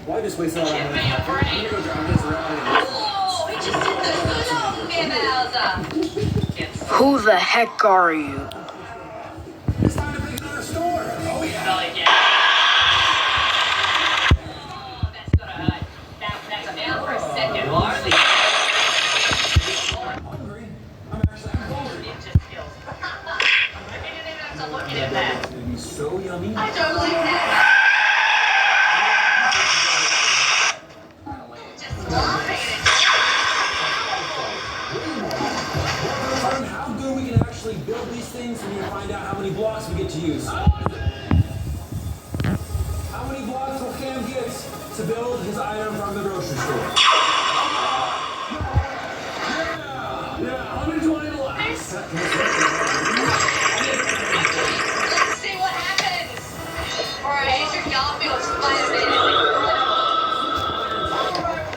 Why just waste all that money? I'm gonna go drive this around. Oh, he just did the Who the heck are you? It's time to pick another store. Oh yeah. That's gonna hurt. That's a man for a second. Hardly. I'm hungry. I'm hungry. Ninja skills. I didn't even have to look at that. It's gonna be so yummy. I don't like that. Just laughing at Learn how good we can actually build these things, and you find out how many blocks we get to use. How many blocks will Cam get to build his item from the grocery store? Yeah, 120 blocks.